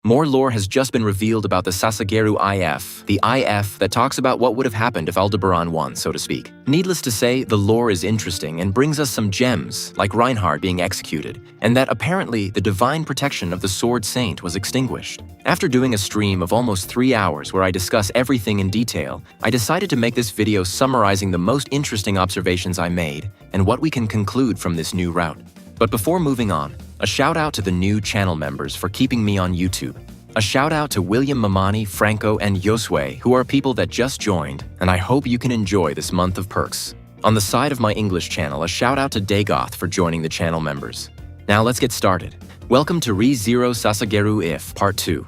More lore has just been revealed about the Sasageru If, the IF that talks about what would have happened if Aldebaran won, so to speak. Needless to say, the lore is interesting and brings us some gems, like Reinhardt being executed, and that apparently the divine protection of the Sword Saint was extinguished. After doing a stream of almost 3 hours where I discuss everything in detail, I decided to make this video summarizing the most interesting observations I made and what we can conclude from this new route. But before moving on, a shout out to the new channel members for keeping me on YouTube. A shout out to William Mamani, Franco, and Yosue, who are people that just joined, and I hope you can enjoy this month of perks. On the side of my English channel, a shout out to Dagoth for joining the channel members. Now let's get started. Welcome to ReZero Sasageru If Part 2.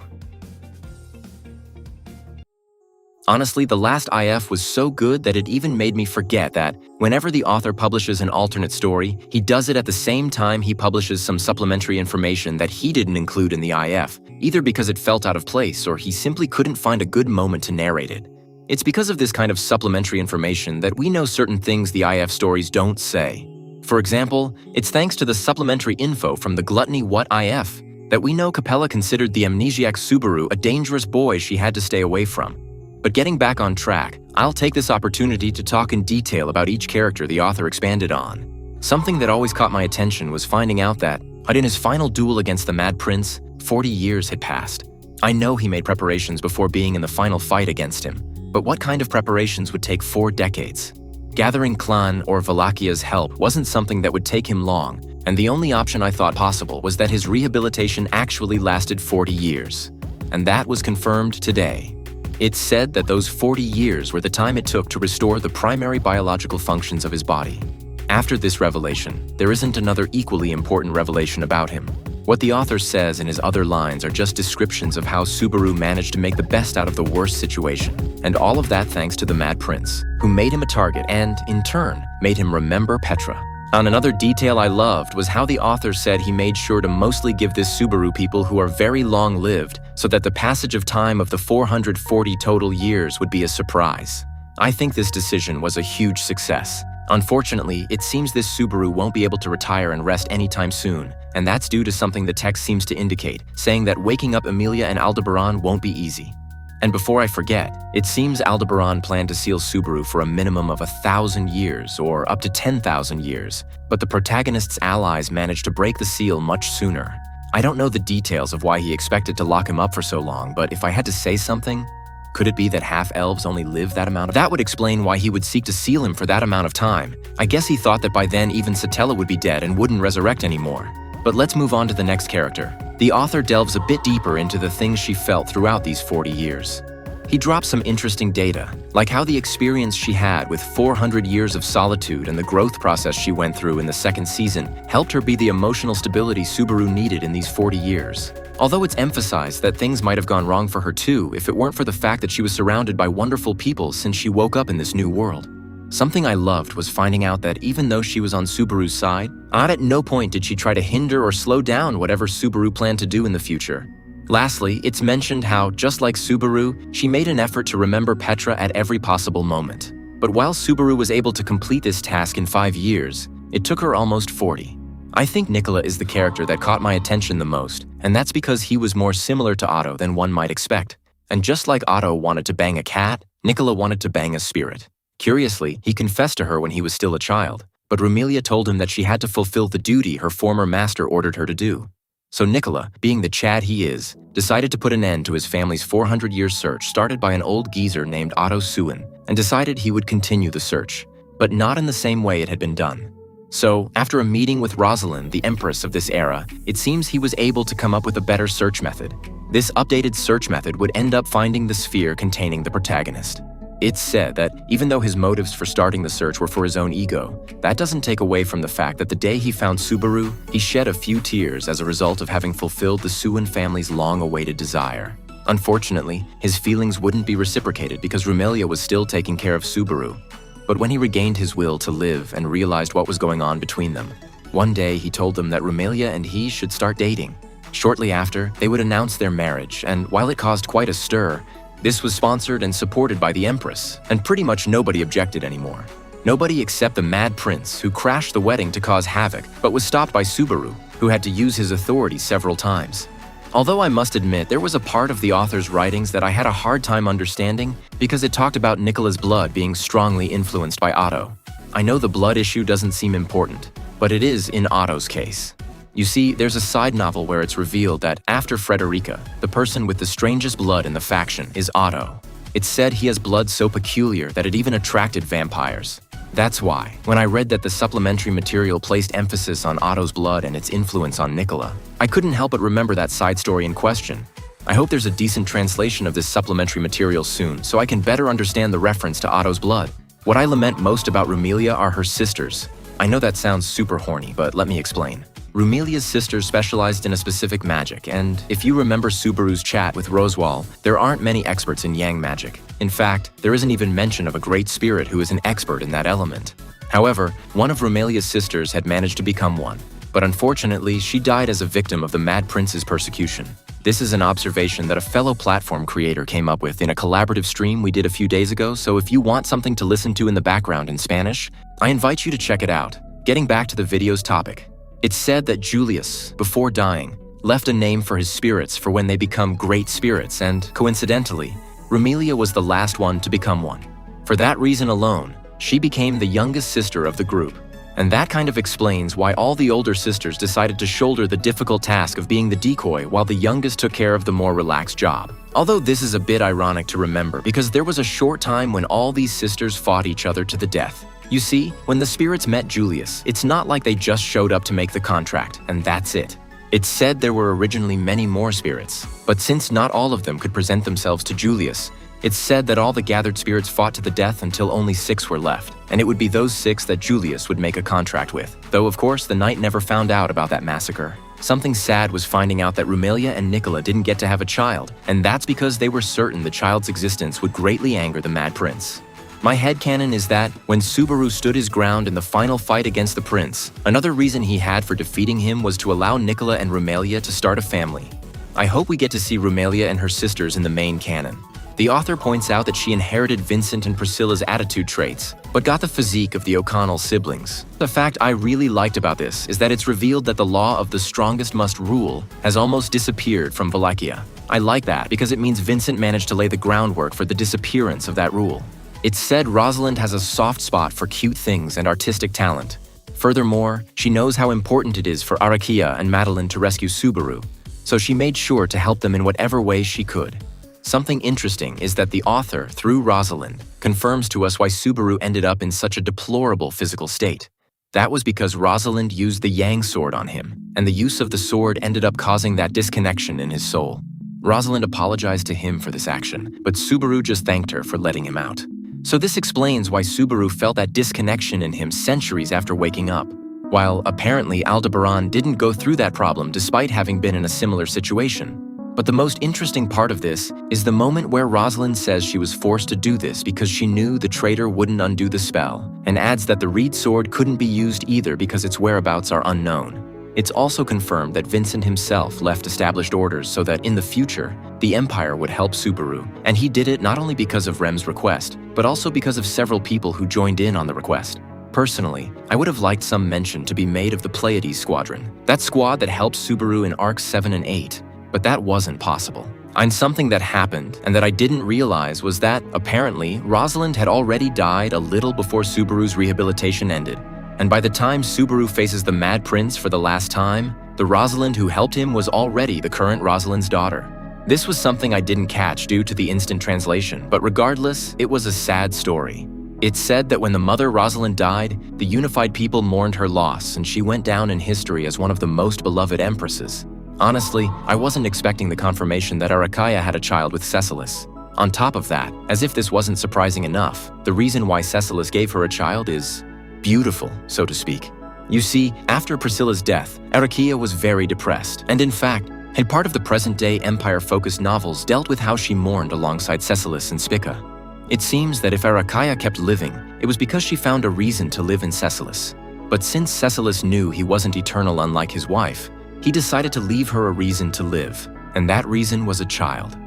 Honestly, the last IF was so good that it even made me forget that whenever the author publishes an alternate story, he does it at the same time he publishes some supplementary information that he didn't include in the IF, either because it felt out of place or he simply couldn't find a good moment to narrate it. It's because of this kind of supplementary information that we know certain things the IF stories don't say. For example, it's thanks to the supplementary info from the Gluttony What IF that we know Capella considered the amnesiac Subaru a dangerous boy she had to stay away from. But getting back on track, I'll take this opportunity to talk in detail about each character the author expanded on. Something that always caught my attention was finding out that, in his final duel against the Mad Prince, 40 years had passed. I know he made preparations before being in the final fight against him, but what kind of preparations would take 4 decades? Gathering Clan or Valakia's help wasn't something that would take him long, and the only option I thought possible was that his rehabilitation actually lasted 40 years. And that was confirmed today. It's said that those 40 years were the time it took to restore the primary biological functions of his body. After this revelation, there isn't another equally important revelation about him. What the author says in his other lines are just descriptions of how Subaru managed to make the best out of the worst situation, and all of that thanks to the Mad Prince, who made him a target and, in turn, made him remember Petra. And another detail I loved was how the author said he made sure to mostly give this Subaru people who are very long-lived so that the passage of time of the 440 total years would be a surprise. I think this decision was a huge success. Unfortunately, it seems this Subaru won't be able to retire and rest anytime soon, and that's due to something the text seems to indicate, saying that waking up Emilia and Aldebaran won't be easy. And before I forget, it seems Aldebaran planned to seal Subaru for a minimum of 1,000 years or up to 10,000 years, but the protagonist's allies managed to break the seal much sooner. I don't know the details of why he expected to lock him up for so long, but if I had to say something, could it be that half-elves only live that amount of time? That would explain why he would seek to seal him for that amount of time. I guess he thought that by then even Satella would be dead and wouldn't resurrect anymore. But let's move on to the next character. The author delves a bit deeper into the things she felt throughout these 40 years. He drops some interesting data, like how the experience she had with 400 years of solitude and the growth process she went through in the second season helped her be the emotional stability Subaru needed in these 40 years. Although it's emphasized that things might have gone wrong for her too if it weren't for the fact that she was surrounded by wonderful people since she woke up in this new world. Something I loved was finding out that even though she was on Subaru's side, at no point did she try to hinder or slow down whatever Subaru planned to do in the future. Lastly, it's mentioned how, just like Subaru, she made an effort to remember Petra at every possible moment. But while Subaru was able to complete this task in 5 years, it took her almost 40. I think Nicola is the character that caught my attention the most, and that's because he was more similar to Otto than one might expect. And just like Otto wanted to bang a cat, Nicola wanted to bang a spirit. Curiously, he confessed to her when he was still a child, but Rumelia told him that she had to fulfill the duty her former master ordered her to do. So Nicola, being the Chad he is, decided to put an end to his family's 400-year search started by an old geezer named Otto Suin, and decided he would continue the search, but not in the same way it had been done. So, after a meeting with Rosalind, the empress of this era, it seems he was able to come up with a better search method. This updated search method would end up finding the sphere containing the protagonist. It's said that even though his motives for starting the search were for his own ego, that doesn't take away from the fact that the day he found Subaru, he shed a few tears as a result of having fulfilled the Suin family's long-awaited desire. Unfortunately, his feelings wouldn't be reciprocated because Rumelia was still taking care of Subaru. But when he regained his will to live and realized what was going on between them, one day he told them that Rumelia and he should start dating. Shortly after, they would announce their marriage, and while it caused quite a stir, this was sponsored and supported by the Empress, and pretty much nobody objected anymore. Nobody except the Mad Prince, who crashed the wedding to cause havoc, but was stopped by Subaru, who had to use his authority several times. Although I must admit there was a part of the author's writings that I had a hard time understanding because it talked about Nicola's blood being strongly influenced by Otto. I know the blood issue doesn't seem important, but it is in Otto's case. You see, there's a side novel where it's revealed that after Frederica, the person with the strangest blood in the faction is Otto. It's said he has blood so peculiar that it even attracted vampires. That's why, when I read that the supplementary material placed emphasis on Otto's blood and its influence on Nicola, I couldn't help but remember that side story in question. I hope there's a decent translation of this supplementary material soon so I can better understand the reference to Otto's blood. What I lament most about Rumelia are her sisters. I know that sounds super horny, but let me explain. Rumelia's sisters specialized in a specific magic, and if you remember Subaru's chat with Rosewall, there aren't many experts in yang magic. In fact, there isn't even mention of a great spirit who is an expert in that element. However, one of Rumelia's sisters had managed to become one, but unfortunately, she died as a victim of the Mad Prince's persecution. This is an observation that a fellow platform creator came up with in a collaborative stream we did a few days ago, so if you want something to listen to in the background in Spanish, I invite you to check it out. Getting back to the video's topic. It's said that Julius, before dying, left a name for his spirits for when they become great spirits, and coincidentally, Rumelia was the last one to become one. For that reason alone, she became the youngest sister of the group, and that kind of explains why all the older sisters decided to shoulder the difficult task of being the decoy while the youngest took care of the more relaxed job. Although this is a bit ironic to remember because there was a short time when all these sisters fought each other to the death. You see, when the spirits met Julius, it's not like they just showed up to make the contract, and that's it. It's said there were originally many more spirits, but since not all of them could present themselves to Julius, it's said that all the gathered spirits fought to the death until only 6 were left, and it would be those 6 that Julius would make a contract with. Though of course, the knight never found out about that massacre. Something sad was finding out that Rumelia and Nicola didn't get to have a child, and that's because they were certain the child's existence would greatly anger the Mad Prince. My headcanon is that, when Subaru stood his ground in the final fight against the prince, another reason he had for defeating him was to allow Nicola and Rumelia to start a family. I hope we get to see Rumelia and her sisters in the main canon. The author points out that she inherited Vincent and Priscilla's attitude traits, but got the physique of the O'Connell siblings. The fact I really liked about this is that it's revealed that the law of the strongest must rule has almost disappeared from Wallachia. I like that because it means Vincent managed to lay the groundwork for the disappearance of that rule. It's said Rosalind has a soft spot for cute things and artistic talent. Furthermore, she knows how important it is for Arakia and Madeline to rescue Subaru, so she made sure to help them in whatever way she could. Something interesting is that the author, through Rosalind, confirms to us why Subaru ended up in such a deplorable physical state. That was because Rosalind used the Yang sword on him, and the use of the sword ended up causing that disconnection in his soul. Rosalind apologized to him for this action, but Subaru just thanked her for letting him out. So this explains why Subaru felt that disconnection in him centuries after waking up, while apparently Aldebaran didn't go through that problem despite having been in a similar situation. But the most interesting part of this is the moment where Rosalind says she was forced to do this because she knew the traitor wouldn't undo the spell, and adds that the reed sword couldn't be used either because its whereabouts are unknown. It's also confirmed that Vincent himself left established orders so that in the future, the Empire would help Subaru, and he did it not only because of Rem's request, but also because of several people who joined in on the request. Personally, I would have liked some mention to be made of the Pleiades Squadron, that squad that helped Subaru in Arcs 7 and 8, but that wasn't possible. And something that happened and that I didn't realize was that, apparently, Rosalind had already died a little before Subaru's rehabilitation ended. And by the time Subaru faces the Mad Prince for the last time, the Rosalind who helped him was already the current Rosalind's daughter. This was something I didn't catch due to the instant translation, but regardless, it was a sad story. It's said that when the mother Rosalind died, the unified people mourned her loss and she went down in history as one of the most beloved empresses. Honestly, I wasn't expecting the confirmation that Arakaya had a child with Cecilis. On top of that, as if this wasn't surprising enough, the reason why Cecilis gave her a child is beautiful, so to speak. You see, after Priscilla's death, Arakia was very depressed, and in fact, had part of the present-day Empire-focused novels dealt with how she mourned alongside Cecilis and Spica. It seems that if Arakaya kept living, it was because she found a reason to live in Cecilis. But since Cecilis knew he wasn't eternal unlike his wife, he decided to leave her a reason to live, and that reason was a child.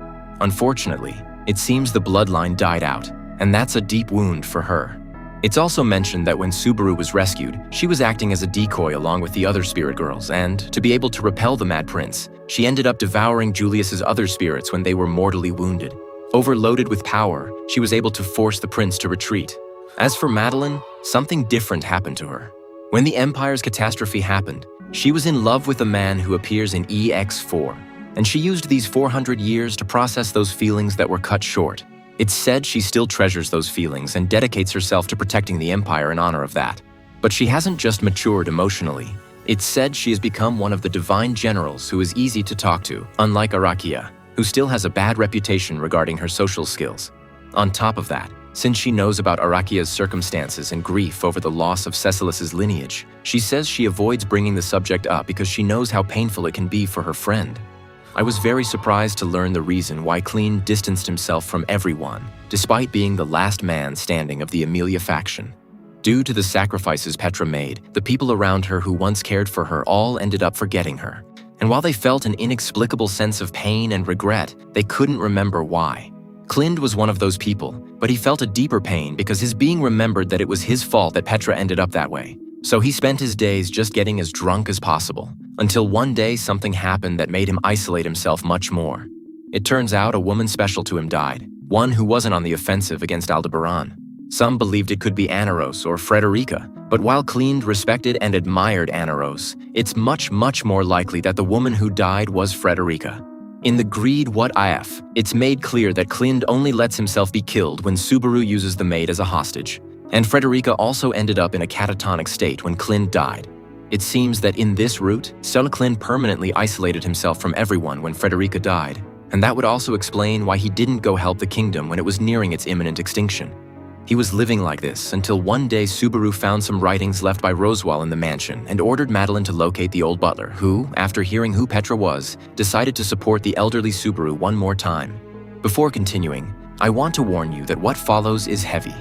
Unfortunately, it seems the bloodline died out, and that's a deep wound for her. It's also mentioned that when Subaru was rescued, she was acting as a decoy along with the other spirit girls, and to be able to repel the Mad Prince, she ended up devouring Julius's other spirits when they were mortally wounded. Overloaded with power, she was able to force the prince to retreat. As for Madeline, something different happened to her. When the Empire's catastrophe happened, she was in love with a man who appears in EX4, and she used these 400 years to process those feelings that were cut short. It's said she still treasures those feelings and dedicates herself to protecting the Empire in honor of that. But she hasn't just matured emotionally. It's said she has become one of the divine generals who is easy to talk to, unlike Arakia, who still has a bad reputation regarding her social skills. On top of that, since she knows about Arakia's circumstances and grief over the loss of Cecilus's lineage, she says she avoids bringing the subject up because she knows how painful it can be for her friend. I was very surprised to learn the reason why Clean distanced himself from everyone, despite being the last man standing of the Emilia faction. Due to the sacrifices Petra made, the people around her who once cared for her all ended up forgetting her. And while they felt an inexplicable sense of pain and regret, they couldn't remember why. Clind was one of those people, but he felt a deeper pain because his being remembered that it was his fault that Petra ended up that way. So he spent his days just getting as drunk as possible, until one day something happened that made him isolate himself much more. It turns out a woman special to him died, one who wasn't on the offensive against Aldebaran. Some believed it could be Anaros or Frederica, but while Clind respected and admired Anaros, it's much more likely that the woman who died was Frederica. In the Greed What If, it's made clear that Clind only lets himself be killed when Subaru uses the maid as a hostage, and Frederica also ended up in a catatonic state when Clind died. It seems that in this route, Clind permanently isolated himself from everyone when Frederica died, and that would also explain why he didn't go help the kingdom when it was nearing its imminent extinction. He was living like this until one day Subaru found some writings left by Roswell in the mansion and ordered Madeline to locate the old butler, who, after hearing who Petra was, decided to support the elderly Subaru one more time. Before continuing, I want to warn you that what follows is heavy.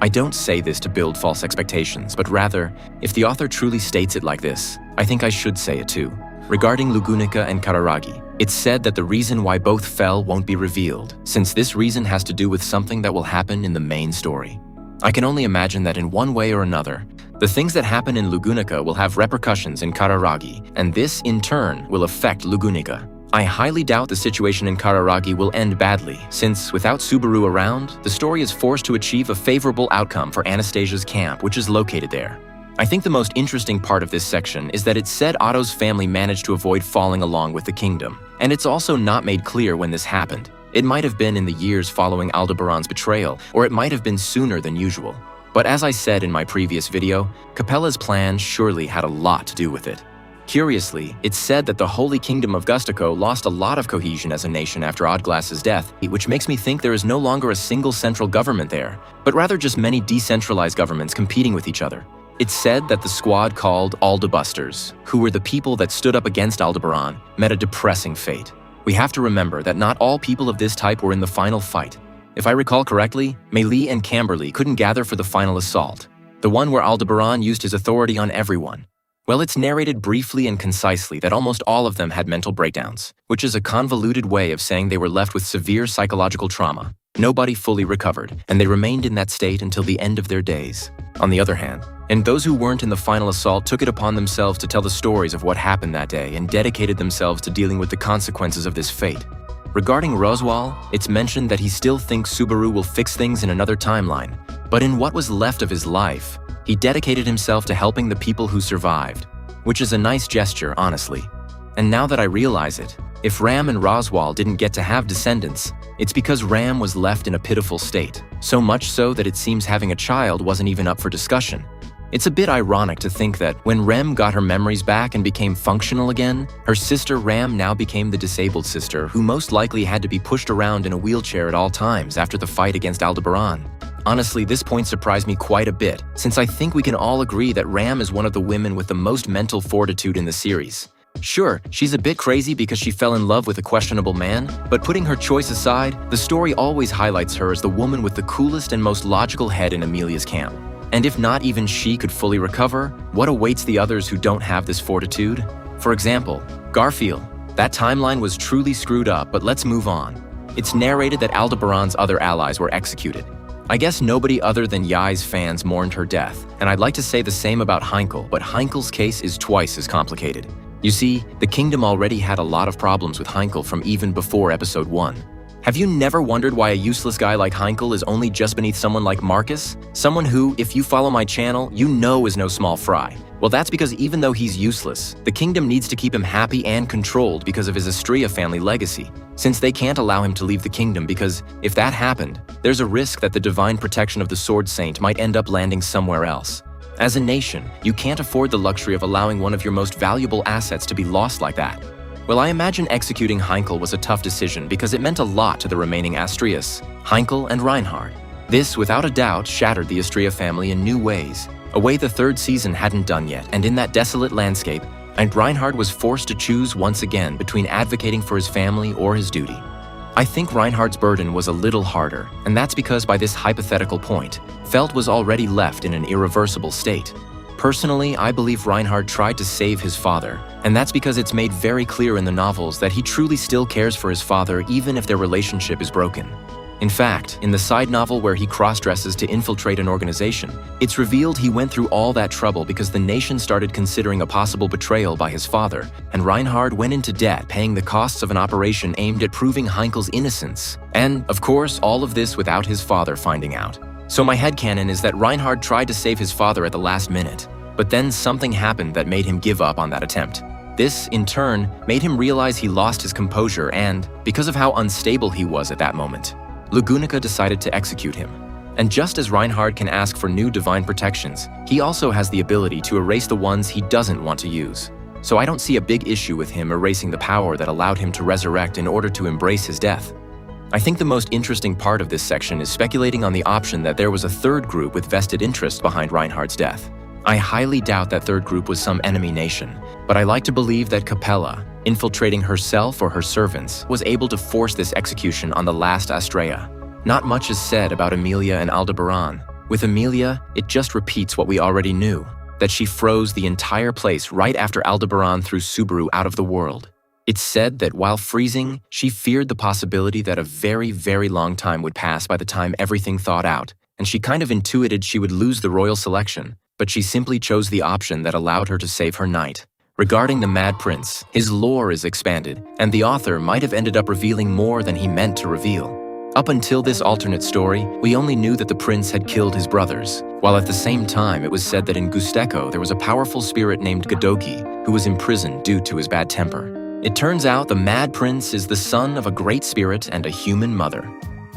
I don't say this to build false expectations, but rather, if the author truly states it like this, I think I should say it too. Regarding Lugunica and Kararagi, it's said that the reason why both fell won't be revealed, since this reason has to do with something that will happen in the main story. I can only imagine that in one way or another, the things that happen in Lugunica will have repercussions in Kararagi, and this, in turn, will affect Lugunica. I highly doubt the situation in Kararagi will end badly, since without Subaru around, the story is forced to achieve a favorable outcome for Anastasia's camp, which is located there. I think the most interesting part of this section is that it's said Otto's family managed to avoid falling along with the kingdom, and it's also not made clear when this happened. It might have been in the years following Aldebaran's betrayal, or it might have been sooner than usual. But as I said in my previous video, Capella's plan surely had a lot to do with it. Curiously, it's said that the Holy Kingdom of Gustako lost a lot of cohesion as a nation after Oddglass's death, which makes me think there is no longer a single central government there, but rather just many decentralized governments competing with each other. It's said that the squad called Aldebusters, who were the people that stood up against Aldebaran, met a depressing fate. We have to remember that not all people of this type were in the final fight. If I recall correctly, Melee and Camberley couldn't gather for the final assault, the one where Aldebaran used his authority on everyone. Well, it's narrated briefly and concisely that almost all of them had mental breakdowns, which is a convoluted way of saying they were left with severe psychological trauma. Nobody fully recovered, and they remained in that state until the end of their days. On the other hand, and those who weren't in the final assault took it upon themselves to tell the stories of what happened that day and dedicated themselves to dealing with the consequences of this fate. Regarding Roswell, it's mentioned that he still thinks Subaru will fix things in another timeline, but in what was left of his life, he dedicated himself to helping the people who survived, which is a nice gesture, honestly. And now that I realize it, if Ram and Roswell didn't get to have descendants, it's because Ram was left in a pitiful state, so much so that it seems having a child wasn't even up for discussion. It's a bit ironic to think that when Rem got her memories back and became functional again, her sister Ram now became the disabled sister who most likely had to be pushed around in a wheelchair at all times after the fight against Aldebaran. Honestly, this point surprised me quite a bit, since I think we can all agree that Ram is one of the women with the most mental fortitude in the series. Sure, she's a bit crazy because she fell in love with a questionable man, but putting her choice aside, the story always highlights her as the woman with the coolest and most logical head in Emilia's camp. And if not even she could fully recover, what awaits the others who don't have this fortitude? For example, Garfield. That timeline was truly screwed up, but let's move on. It's narrated that Aldebaran's other allies were executed. I guess nobody other than Yai's fans mourned her death, and I'd like to say the same about Heinkel, but Heinkel's case is twice as complicated. You see, the kingdom already had a lot of problems with Heinkel from even before episode 1. Have you never wondered why a useless guy like Heinkel is only just beneath someone like Marcus? Someone who, if you follow my channel, you know is no small fry. Well, that's because even though he's useless, the kingdom needs to keep him happy and controlled because of his Astrea family legacy, since they can't allow him to leave the kingdom because, if that happened, there's a risk that the divine protection of the Sword Saint might end up landing somewhere else. As a nation, you can't afford the luxury of allowing one of your most valuable assets to be lost like that. Well, I imagine executing Heinkel was a tough decision because it meant a lot to the remaining Astreas, Heinkel and Reinhard. This, without a doubt, shattered the Astrea family in new ways, a way the third season hadn't done yet, and in that desolate landscape, Reinhard was forced to choose once again between advocating for his family or his duty. I think Reinhard's burden was a little harder, and that's because by this hypothetical point, Felt was already left in an irreversible state. Personally, I believe Reinhard tried to save his father, and that's because it's made very clear in the novels that he truly still cares for his father even if their relationship is broken. In fact, in the side novel where he cross-dresses to infiltrate an organization, it's revealed he went through all that trouble because the nation started considering a possible betrayal by his father, and Reinhard went into debt paying the costs of an operation aimed at proving Heinkel's innocence. And, of course, all of this without his father finding out. So my headcanon is that Reinhard tried to save his father at the last minute, but then something happened that made him give up on that attempt. This, in turn, made him realize he lost his composure and, because of how unstable he was at that moment, Lugunica decided to execute him. And just as Reinhard can ask for new divine protections, he also has the ability to erase the ones he doesn't want to use. So I don't see a big issue with him erasing the power that allowed him to resurrect in order to embrace his death. I think the most interesting part of this section is speculating on the option that there was a third group with vested interests behind Reinhard's death. I highly doubt that third group was some enemy nation, but I like to believe that Capella, infiltrating herself or her servants, was able to force this execution on the last Astrea. Not much is said about Emilia and Aldebaran. With Emilia, it just repeats what we already knew, that she froze the entire place right after Aldebaran threw Subaru out of the world. It's said that while freezing, she feared the possibility that a very, very long time would pass by the time everything thawed out, and she kind of intuited she would lose the royal selection, but she simply chose the option that allowed her to save her knight. Regarding the Mad Prince, his lore is expanded, and the author might have ended up revealing more than he meant to reveal. Up until this alternate story, we only knew that the prince had killed his brothers, while at the same time it was said that in Gusteko there was a powerful spirit named Godoki who was imprisoned due to his bad temper. It turns out the Mad Prince is the son of a great spirit and a human mother.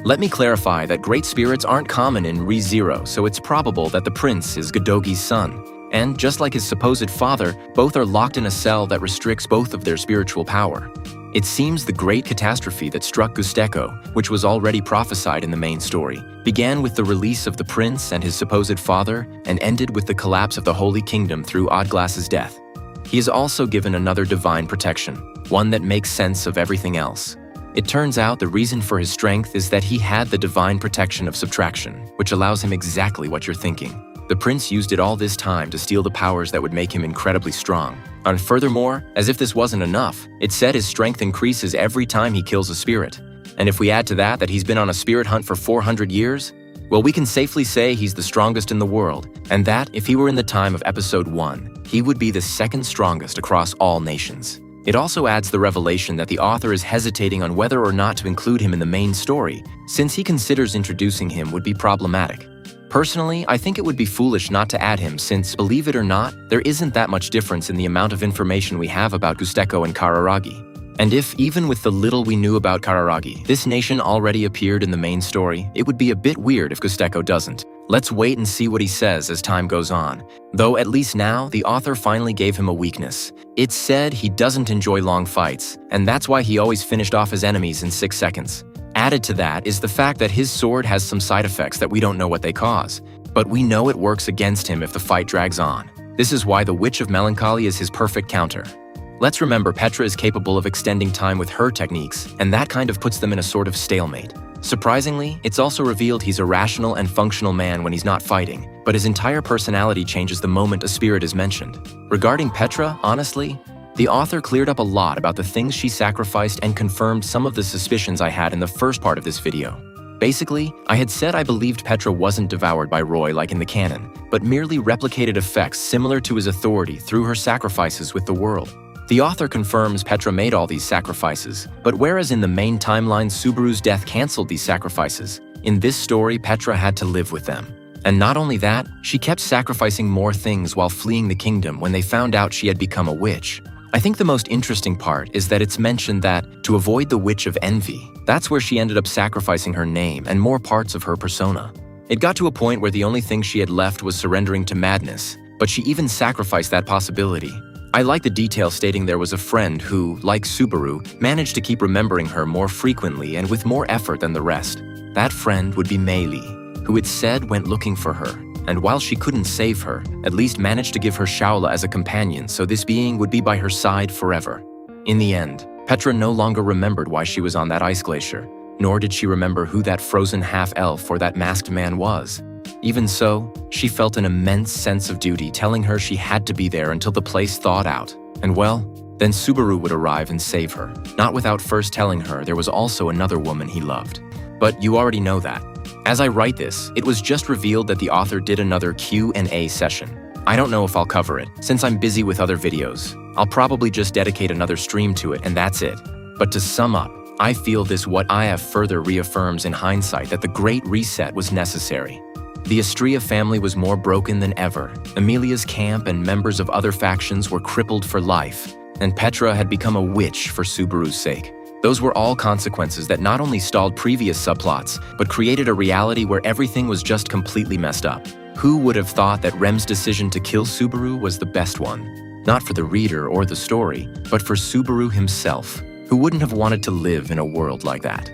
Let me clarify that great spirits aren't common in ReZero, so it's probable that the prince is Godoki's son. And just like his supposed father, both are locked in a cell that restricts both of their spiritual power. It seems the great catastrophe that struck Gusteko, which was already prophesied in the main story, began with the release of the prince and his supposed father and ended with the collapse of the Holy Kingdom through Oddglass's death. He is also given another divine protection, one that makes sense of everything else. It turns out the reason for his strength is that he had the divine protection of subtraction, which allows him exactly what you're thinking. The prince used it all this time to steal the powers that would make him incredibly strong. And furthermore, as if this wasn't enough, it said his strength increases every time he kills a spirit. And if we add to that he's been on a spirit hunt for 400 years, well, we can safely say he's the strongest in the world, and that, if he were in the time of episode 1, he would be the second strongest across all nations. It also adds the revelation that the author is hesitating on whether or not to include him in the main story, since he considers introducing him would be problematic. Personally, I think it would be foolish not to add him since, believe it or not, there isn't that much difference in the amount of information we have about Gusteko and Kararagi. And if, even with the little we knew about Kararagi, this nation already appeared in the main story, it would be a bit weird if Gusteko doesn't. Let's wait and see what he says as time goes on. Though at least now, the author finally gave him a weakness. It's said he doesn't enjoy long fights, and that's why he always finished off his enemies in 6 seconds. Added to that is the fact that his sword has some side effects that we don't know what they cause, but we know it works against him if the fight drags on. This is why the Witch of Melancholy is his perfect counter. Let's remember Petra is capable of extending time with her techniques, and that kind of puts them in a sort of stalemate. Surprisingly, it's also revealed he's a rational and functional man when he's not fighting, but his entire personality changes the moment a spirit is mentioned. Regarding Petra, honestly, the author cleared up a lot about the things she sacrificed and confirmed some of the suspicions I had in the first part of this video. Basically, I had said I believed Petra wasn't devoured by Roy like in the canon, but merely replicated effects similar to his authority through her sacrifices with the world. The author confirms Petra made all these sacrifices, but whereas in the main timeline Subaru's death canceled these sacrifices, in this story Petra had to live with them. And not only that, she kept sacrificing more things while fleeing the kingdom when they found out she had become a witch. I think the most interesting part is that it's mentioned that, to avoid the Witch of Envy, that's where she ended up sacrificing her name and more parts of her persona. It got to a point where the only thing she had left was surrendering to madness, but she even sacrificed that possibility. I like the detail stating there was a friend who, like Subaru, managed to keep remembering her more frequently and with more effort than the rest. That friend would be Meili, who it said went looking for her, and while she couldn't save her, at least managed to give her Shaola as a companion so this being would be by her side forever. In the end, Petra no longer remembered why she was on that ice glacier, nor did she remember who that frozen half-elf or that masked man was. Even so, she felt an immense sense of duty telling her she had to be there until the place thawed out. And well, then Subaru would arrive and save her, not without first telling her there was also another woman he loved. But you already know that. As I write this, it was just revealed that the author did another Q&A session. I don't know if I'll cover it, since I'm busy with other videos. I'll probably just dedicate another stream to it and that's it. But to sum up, I feel this what I have further reaffirms in hindsight that the Great Reset was necessary. The Astria family was more broken than ever. Emilia's camp and members of other factions were crippled for life, and Petra had become a witch for Subaru's sake. Those were all consequences that not only stalled previous subplots, but created a reality where everything was just completely messed up. Who would have thought that Rem's decision to kill Subaru was the best one? Not for the reader or the story, but for Subaru himself, who wouldn't have wanted to live in a world like that.